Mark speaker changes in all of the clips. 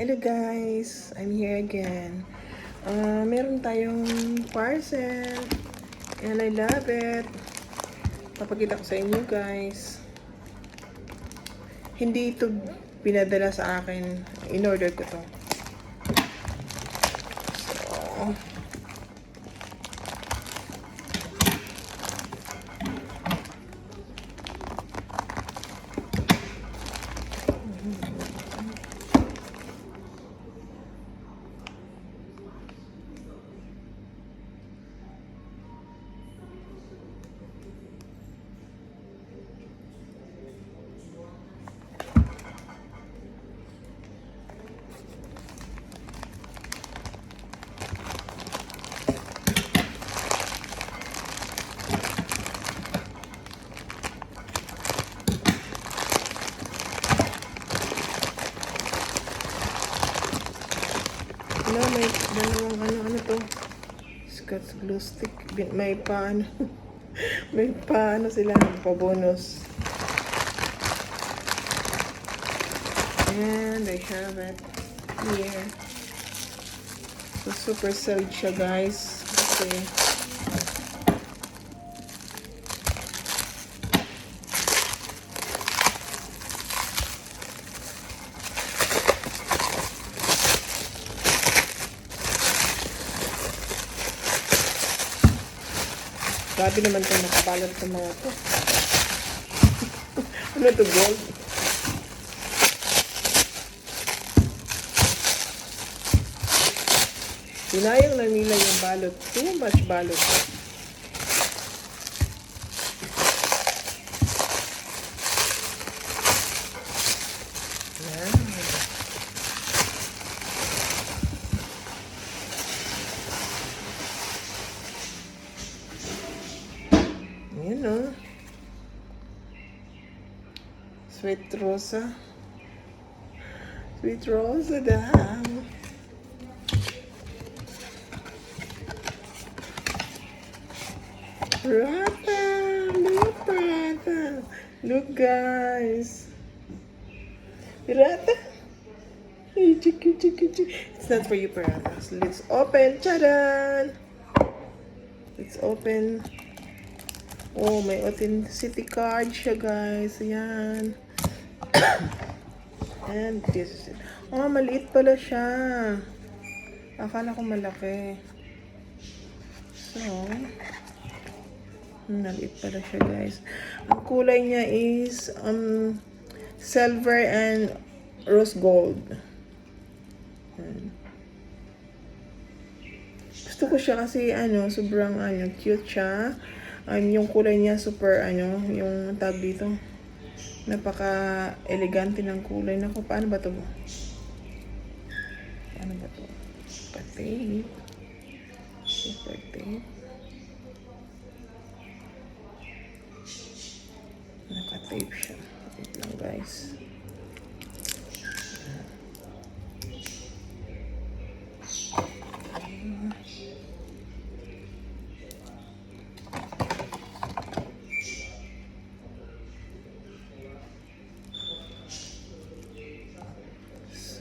Speaker 1: Hello guys, I'm here again. Meron tayong parcel and I love it. Papakita ko sa inyo guys. Hindi ito pinadala sa akin. In-order ko to. So, may dalawang ano to. Scotch glue stick. May paano. May paano sila. Pa-bonus. And I have it here. So, super sold siya guys. Kasi grabe naman ito, nakabalot sa mga to. Ano to, gold? Sinayang na nila yung balot. Too much balot. Yan. Yan o. Sweet Rosa. Sweet Rosa daw. Prata! Look, Prata! Look, guys! Prata! It's not for you, Prata. So let's open! Charan! Let's open. Oh, may authenticity card siya, guys. Ayan. And this is it. Oh, maliit pala siya. Akala ko malaki. So, maliit pala siya, guys. Ang kulay niya is silver and rose gold. Gusto ko siya kasi sobrang cute siya. Yung kulay niya super yung tag dito. Napaka elegante ng kulay. Naku, paano ba to? Paano ba to? Tape. Super tape. Naka-tape siya. Wait lang, guys.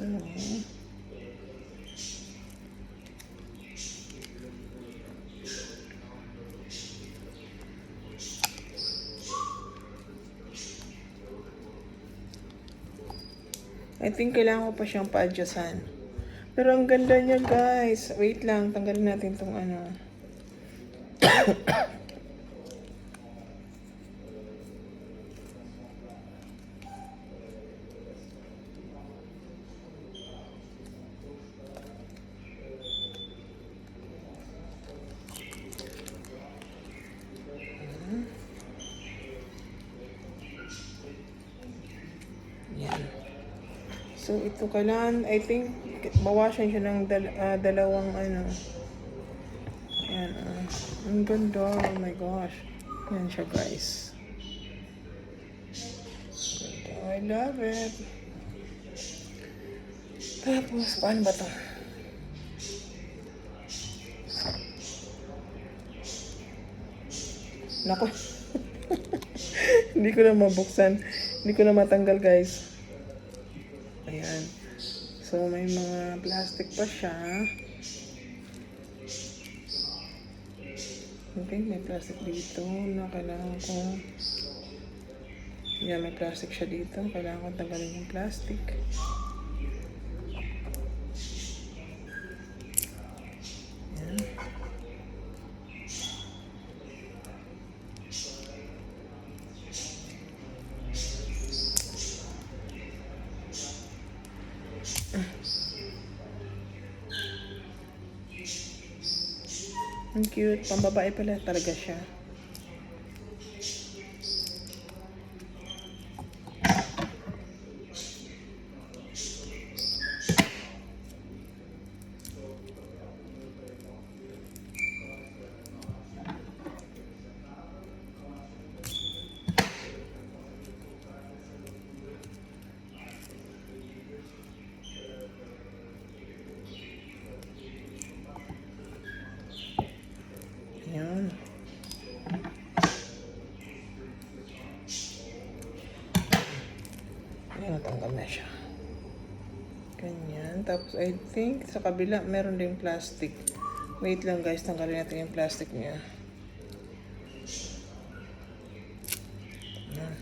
Speaker 1: So, I think kailangan ko pa siyang pa-adjustan. Pero ang ganda niya, guys. Wait lang, tanggalin natin tong yan. So, ito kailangan, I think, bawasan siya ng dalawang Ayan, ang ganda. Oh my gosh. Yan siya, guys. Ganda. I love it. Tapos, paano ba ito? Naku. Hindi ko na mabuksan. Hindi ko na matanggal, guys. Ayan. So, may mga plastic pa siya. Okay, may plastic dito na kailangan ko. Yan, may plastic siya dito. Kailangan ko tanggalin yung plastic. Yan. Ang cute. Pambabae pala talaga siya. Ayan. Ayan, natanggal na siya. Ganyan. Tapos, I think, sa kabila, meron din plastic. Wait lang guys, tanggalin natin yung plastic niya. Ayan.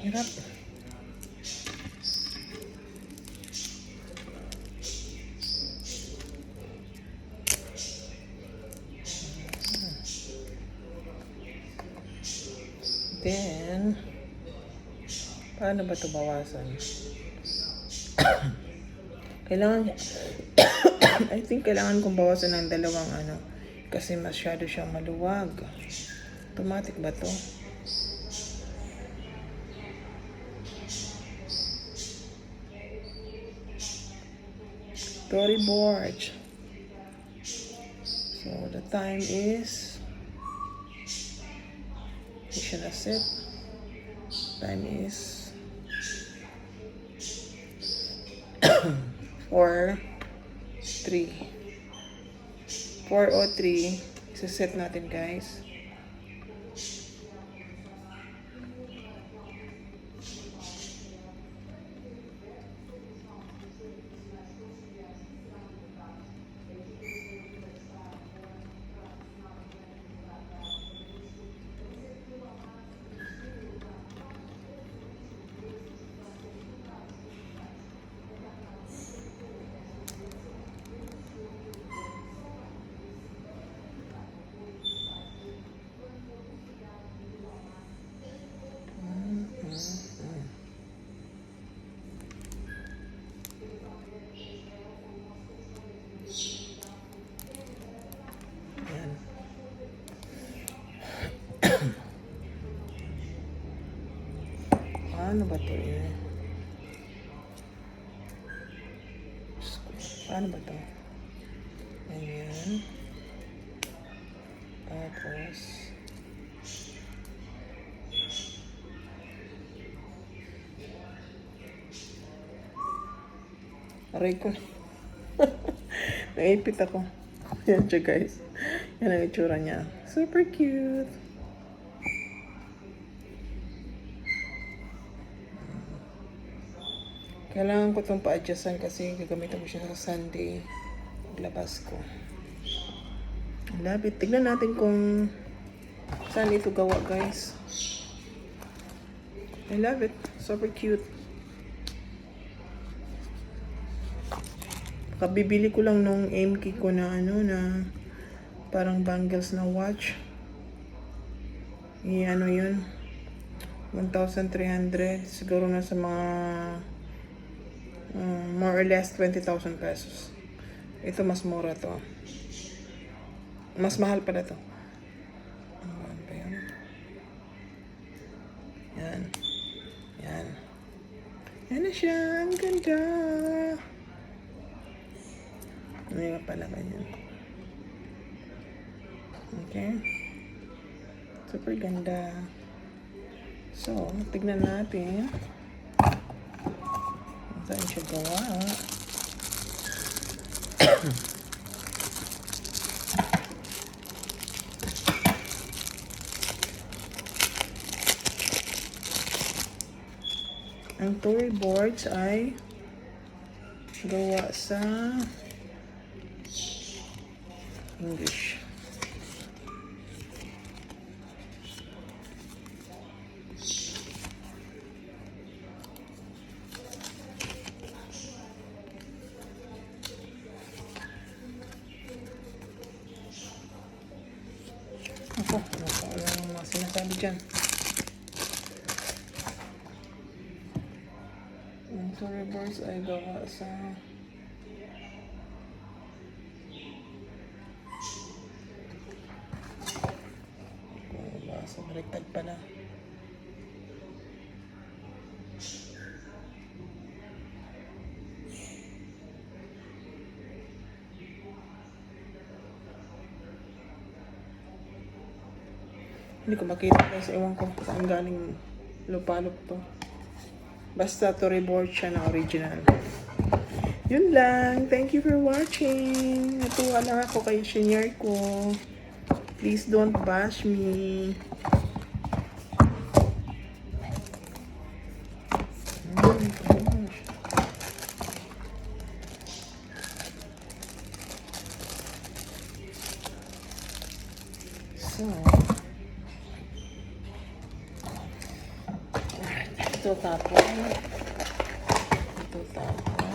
Speaker 1: Hirap. Then, paano ba ito bawasan? Kailangan, I think kailangan kong bawasan ng dalawang ano, kasi masyado siyang maluwag. Automatic ba to? Storyboard. So, the time is we should have set. Time is 4:03. 4:03. Isa-set natin guys. Ano ba to eh? Paano ba to? Ayan. Tapos aray ko. Naipit ako. Yan siya guys. Yan ang itsura niya. Super cute. Kailangan ko itong pa-adjustan kasi gagamitin ko siya sa Sunday. Paglabas ko. I love it. Tignan natin kung saan ito gawa guys. I love it. Super cute. Kabibili ko lang nung MK ko na ano na parang bangles na watch. Ano yun? 1,300. Siguro na sa mga more or less 20,000 pesos. Ito mas mura to. Mas mahal pala to. Ano ba yan? Yan. Yan. Yan na siya. Ang ganda. Ano yung pala ganyan? Okay. Super ganda. So, tignan natin. Saan siya gawa? Ang storyboards ay gawa sa English. Ako, ano yung mga sinasabi dyan? Ang storyboards ay gawa sa sa baliktad pala. Hindi ko makita guys, ewan ko saan galing lupalop to. Basta storyboard siya na original. Yun lang. Thank you for watching. Natuwa lang ako kay senior ko. Please don't bash me. So, ito tapon. Ito tapon.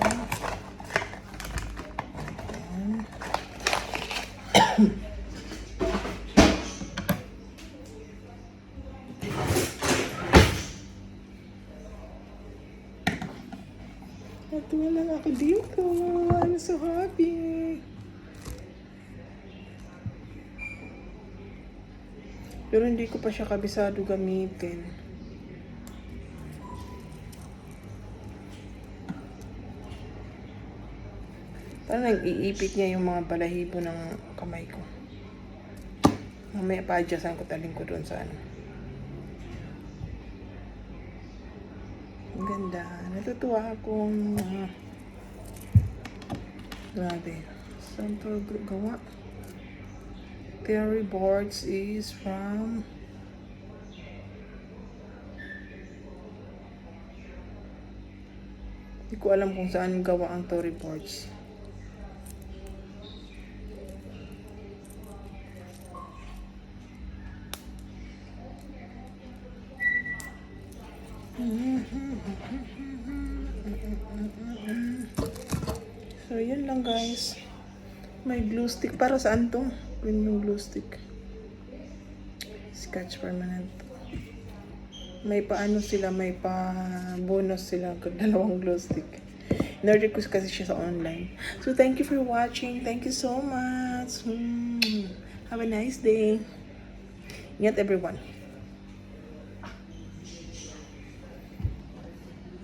Speaker 1: Natuwa lang ako dito. I'm so happy. Pero hindi ko pa siya kabisado gamitin. Parang nag-iipit niya yung mga balahibo ng kamay ko. Mamaya pa-adjustan ko, taling ko doon sa ano. Ang ganda. Natutuwa akong grabe. Saan to gawa? Storyboards is from hindi ko alam kung saan gawa ang storyboards. So, yun lang guys. May glue stick. Para saan to? Yun yung glue stick. Scotch permanent. May paano sila, may pa bonus sila. Dalawang glue stick. In-order ko kasi siya sa online. So, thank you for watching. Thank you so much. Have a nice day. Ingat everyone.